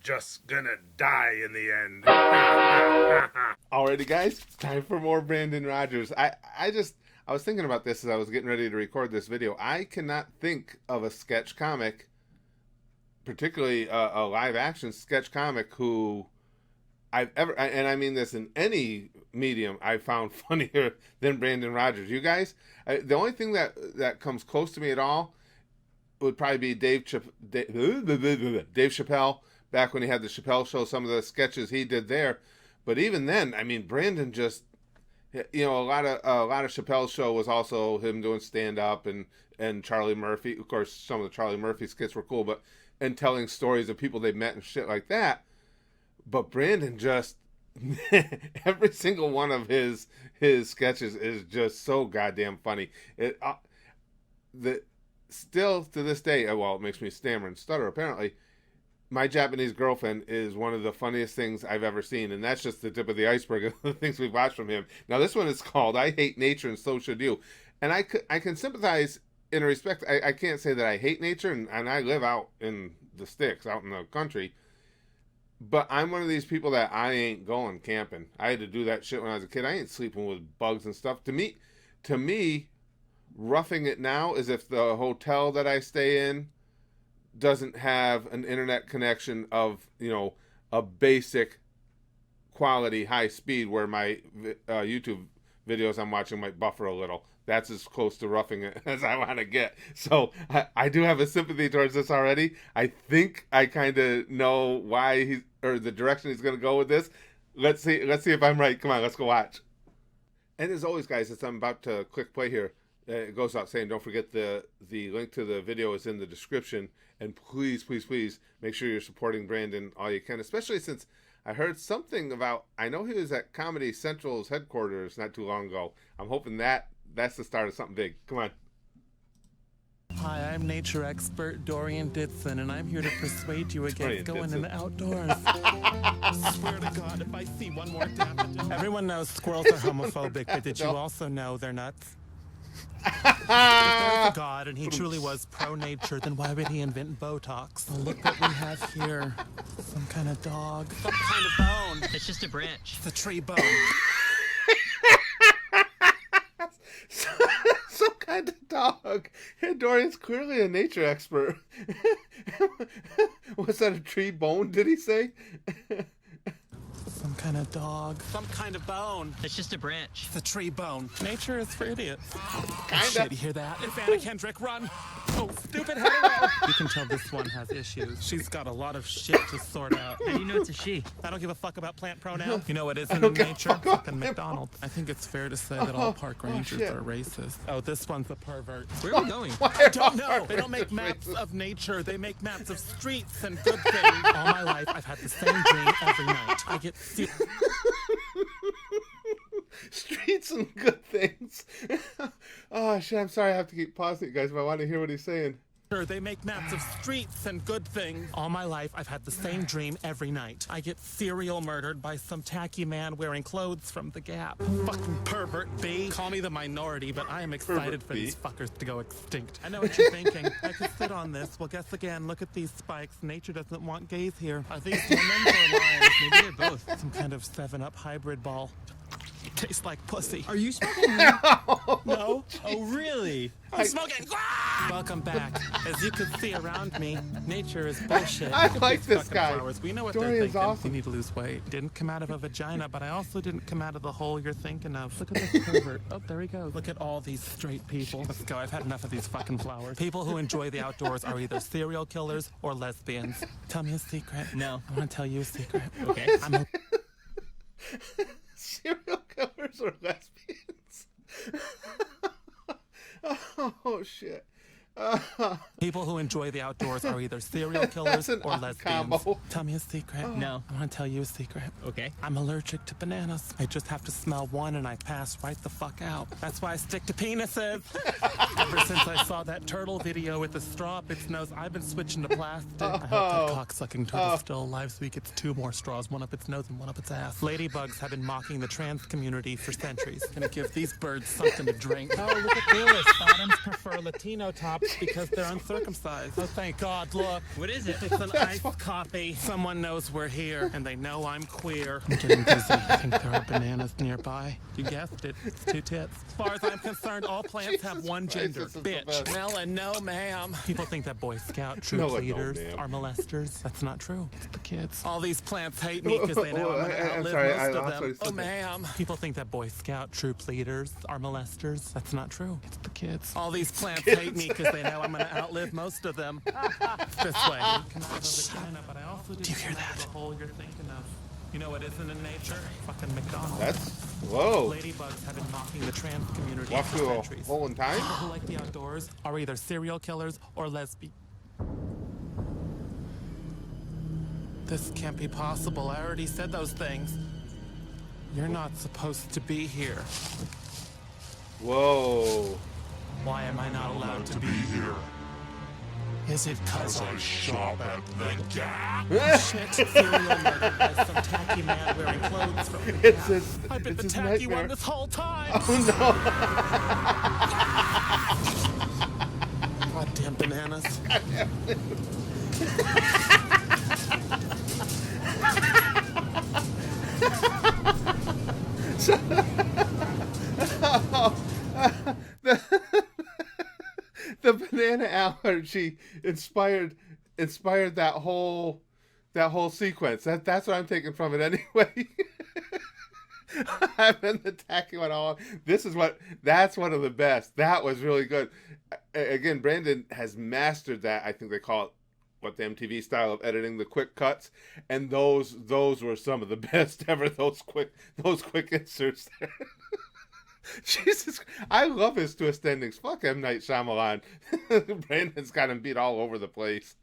just gonna die in the end. Alrighty, guys, time for more Brandon Rogers. I was thinking about this as I was getting ready to record this video. I cannot think of a sketch comic, particularly a live action sketch comic, who I've ever, and I mean this in any medium, I found funnier than Brandon Rogers. You guys, the only thing that comes close to me at all would probably be Dave Chappelle, back when he had the Chappelle Show, some of the sketches he did there. But even then, I mean, Brandon just, you know, a lot of Chappelle's show was also him doing stand-up and Charlie Murphy. Of course, some of the Charlie Murphy skits were cool, and telling stories of people they met and shit like that. But Brandon just, every single one of his sketches is just so goddamn funny. Still to this day, well, it makes me stammer and stutter apparently, My Japanese Girlfriend is one of the funniest things I've ever seen, and that's just the tip of the iceberg of the things we've watched from him. Now this one is called I Hate Nature and So Should You. And I can sympathize in a respect. I can't say that I hate nature, and I live out in the sticks, out in the country. But I'm one of these people that I ain't going camping. I had to do that shit when I was a kid. I ain't sleeping with bugs and stuff. To me, roughing it now is if the hotel that I stay in doesn't have an internet connection of, you know, a basic quality high speed where my YouTube videos I'm watching might buffer a little. That's as close to roughing it as I want to get. So I do have a sympathy towards this already. I think I kind of know why the direction he's going to go with this. Let's see if I'm right. Come on, let's go watch. And as always, guys, as I'm about to click play here, it goes out saying, don't forget the link to the video is in the description. And please, please, please make sure you're supporting Brandon all you can, especially since I heard something about, I know he was at Comedy Central's headquarters not too long ago. I'm hoping that's the start of something big. Come on. Hi, I'm nature expert Dorian, and I'm here to persuade you against going in the outdoors. Swear to God, if I see one more daffodil. Everyone knows squirrels are homophobic, but did you also know they're nuts? If there's a God and he truly was pro-nature, then why would he invent Botox? Oh, look what we have here. Some kind of dog. Some kind of bone. It's just a branch. It's a tree bone. Some kind of dog. And Dorian's clearly a nature expert. Was that a tree bone, did he say? Some kind of dog. Some kind of bone. It's just a branch. It's a tree bone. Nature is for idiots. Kinda. Oh, shit, you hear that? It's Anna Kendrick, run! Oh, stupid hetero! You can tell this one has issues. She's got a lot of shit to sort out. How do you know it's a she? I don't give a fuck about plant pronouns. You know what isn't in nature? Fucking McDonald's. I think it's fair to say that all park rangers are racist. Oh, this one's a pervert. Where are we going? I don't know. They don't make maps of nature. They make maps of streets and good things. All my life, I've had the same dream every night. I get streets and good things. Oh shit, I'm sorry I have to keep pausing it, guys, but I want to hear what he's saying. They make maps of streets and good things. All my life, I've had the same dream every night. I get serial murdered by some tacky man wearing clothes from the Gap. Fucking pervert B. Call me the minority, but I am excited for these fuckers to go extinct. I know what you're thinking. I could sit on this. Well, guess again. Look at these spikes. Nature doesn't want gays here. Are these women or lions? Maybe they're both. Some kind of 7-Up hybrid ball. Tastes like pussy. Are you smoking weed? No. Oh, really? I'm smoking. Welcome back. As you can see around me, nature is bullshit. I like this guy. Flowers. We know what Dorian's they're thinking. awesome. You need to lose weight. Didn't come out of a vagina, but I also didn't come out of the hole you're thinking of. Look at this pervert. Oh, there he goes. Look at all these straight people. Let's go. I've had enough of these fucking flowers. People who enjoy the outdoors are either serial killers or lesbians. Tell me a secret. No. I want to tell you a secret. Okay. Serial killers or lesbians? Oh shit. People who enjoy the outdoors are either serial killers or lesbians. combo. Tell me a secret. No. I want to tell you a secret. Okay. I'm allergic to bananas. I just have to smell one and I pass right the fuck out. That's why I stick to penises. Ever since I saw that turtle video with the straw up its nose, I've been switching to plastic. I hope that cock-sucking turtle's still alive so he gets 2 more straws, one up its nose and one up its ass. Ladybugs have been mocking the trans community for centuries. Gonna give these birds something to drink. Oh, look at Phyllis. Bottoms prefer Latino tops because they're uncircumcised. Oh, thank God, look. What is it? It's an iced coffee. Someone knows we're here, and they know I'm queer. I'm getting dizzy. I think there are bananas nearby. You guessed it. It's two tits. As far as I'm concerned, all plants have one gender. Christ, this is the Bitch. best. Mela, no, ma'am. People think that Boy Scout troop Mela, no, leaders ma'am. are molesters. That's not true. It's the kids. All these plants hate me because they know I'm gonna I'm outlive sorry, I most of lost what he them. said Oh, there. ma'am. People think that Boy Scout troop leaders are molesters. That's not true. It's the kids. All these plants hate me because they know I'm gonna outlive most of them. This way. Do you hear that? The hole you're thinking of. You know what isn't in nature? Fucking McDonald's. That's whoa. Ladybugs have been mocking the trans community Walk for through a centuries. hole in time. People who like the outdoors are either serial killers or lesbian. This can't be possible. I already said those things. You're not supposed to be here. Whoa. Why am I not allowed to be here? Is it cause I Shop at the Gap. shit serial murdered by some tacky man wearing clothes from the It's Gap? his, I've been it's the his tacky nightmare. one this whole time. Oh Goddamn bananas. no. The banana allergy inspired that whole sequence. That's what I'm taking from it anyway. I've been attacking one all. That's one of the best. That was really good. Again, Brandon has mastered that. I think they call it what the MTV style of editing, the quick cuts, and those were some of the best ever. Those quick inserts there. Jesus, I love his twist endings. Fuck M. Night Shyamalan. Brandon's got him beat all over the place.